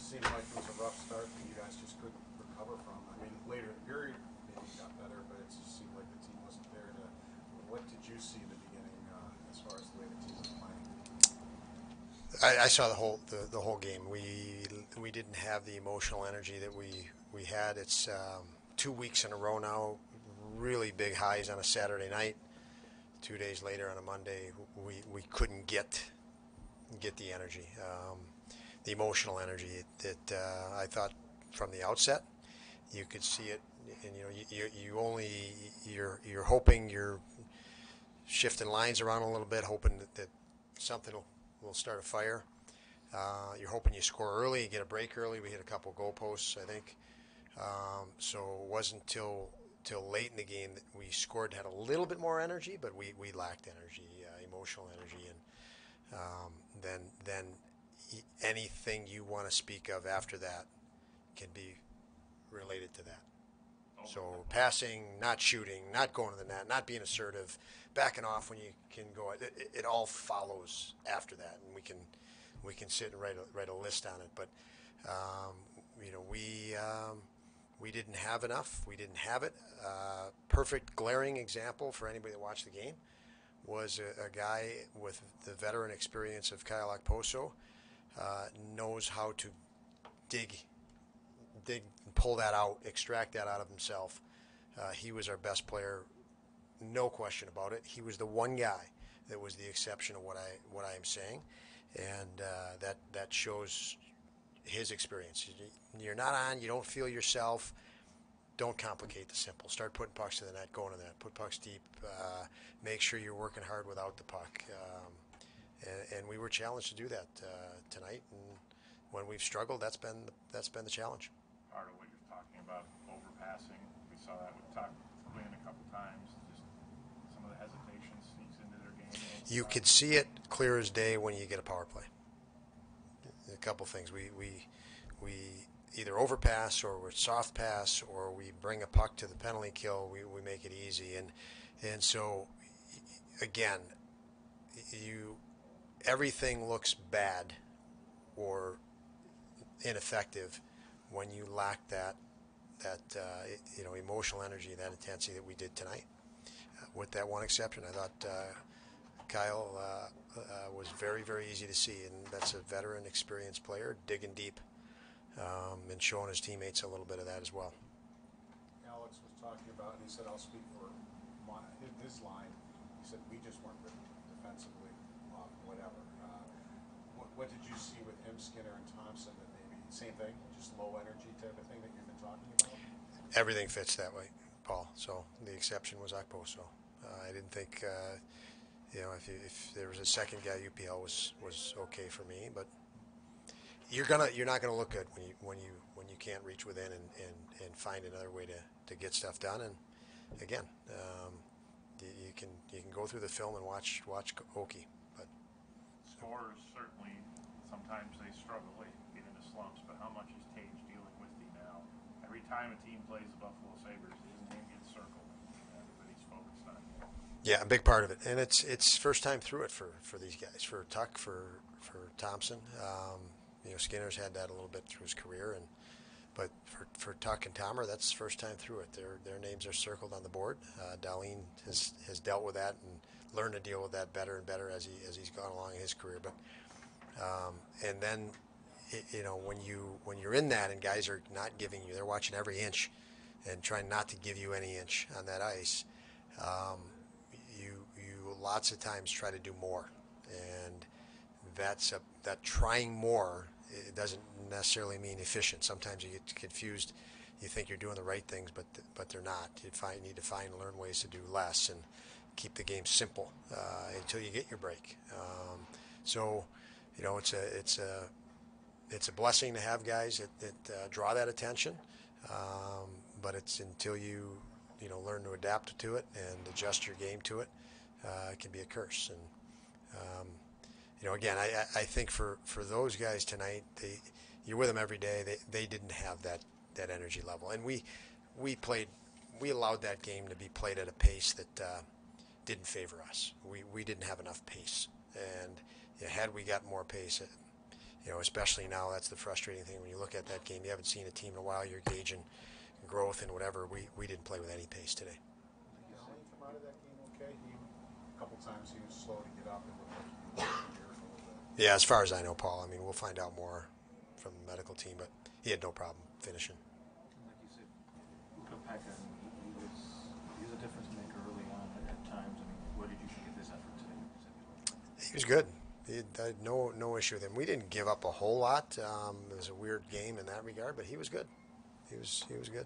seemed like it was a rough start that you guys just couldn't recover from. I mean, later in the period maybe got better, but it just seemed like the team wasn't there to. What did you see in the beginning as far as the way the team was playing? I saw the whole game. We didn't have the emotional energy that we had. It's 2 weeks in a row now. Really big highs on a Saturday night. 2 days later on a Monday, we couldn't get the energy, the emotional energy that I thought from the outset. You could see it, and you only you're hoping you're shifting lines around a little bit, hoping that something will start a fire. You're hoping you score early, you get a break early. We hit a couple goalposts, I think. So it wasn't till late in the game that we scored, had a little bit more energy, but we lacked energy, emotional energy, and then anything you want to speak of after that can be related to that. So passing, not shooting, not going to the net, not being assertive, backing off when you can go. It all follows after that, and we can sit and write a list on it. But we didn't have enough. We didn't have it. Perfect glaring example for anybody that watched the game was a guy with the veteran experience of Kyle Okposo, knows how to dig, pull that out, extract that out of himself. He was our best player, no question about it. He was the one guy that was the exception of what I am saying, and that shows his experience. You're not on, you don't feel yourself. Don't complicate the simple. Start putting pucks to the net, going to the net, put pucks deep. Make sure you're working hard without the puck. And we were challenged to do that tonight. And when we've struggled, that's been the challenge. Part of what you're talking about, overpassing. We saw that with Tuck Quinn a couple times. Just some of the hesitation sneaks into their game. You could see it clear as day when you get a power play. A couple things. We either overpass or we're soft pass or we bring a puck to the penalty kill. We make it easy, and so again, everything looks bad or ineffective when you lack that emotional energy, that intensity that we did tonight. With that one exception, I thought Kyle was very, very easy to see, and that's a veteran, experienced player, digging deep, and showing his teammates a little bit of that as well. Alex was talking about, and he said, I'll speak for his line. He said, we just weren't good defensively, whatever. What did you see with him, Skinner, and Thompson that maybe, same thing, just low energy type of thing that you've been talking about? Everything fits that way, Paul. So the exception was Okposo. I didn't think, if there was a second guy, UPL was okay for me, but you're not gonna look good when you can't reach within and find another way to get stuff done. And again, you can go through the film and watch Oki, but scorers certainly sometimes they struggle, they get into slumps. But how much is Tage dealing with you now? Every time a team plays the Buffalo Sabres, his name gets circled. Everybody's focused on him. Yeah, a big part of it, and it's first time through it for these guys, for Tuck, for Thompson. Skinner's had that a little bit through his career, but for Tuck and Tomer, that's first time through it. Their names are circled on the board. Darlene has dealt with that and learned to deal with that better and better as he's gone along in his career. But and then when you're in that and guys are not giving you, they're watching every inch and trying not to give you any inch on that ice. You lots of times try to do more, and that trying more. It doesn't necessarily mean efficient. Sometimes you get confused. You think you're doing the right things, but they're not. You need to find and learn ways to do less and keep the game simple until you get your break. So it's a blessing to have guys that draw that attention, but it's until you learn to adapt to it and adjust your game to it, it can be a curse. And again, I think for those guys tonight, you're with them every day. They didn't have that energy level, and we allowed that game to be played at a pace that didn't favor us. We didn't have enough pace, and had we got more pace, especially now, that's the frustrating thing when you look at that game. You haven't seen a team in a while. You're gauging growth and whatever. We didn't play with any pace today. Did Allen come out of that game okay? A couple times he was slow to get up and looked like he was here a little bit. Yeah, as far as I know, Paul. I mean, we'll find out more from the medical team, but he had no problem finishing. Like you said, Kopeka, he was a difference maker early on at times. I mean, what did you think of his effort today? He was good. I had no issue with him. We didn't give up a whole lot. It was a weird game in that regard, but he was good. He was good.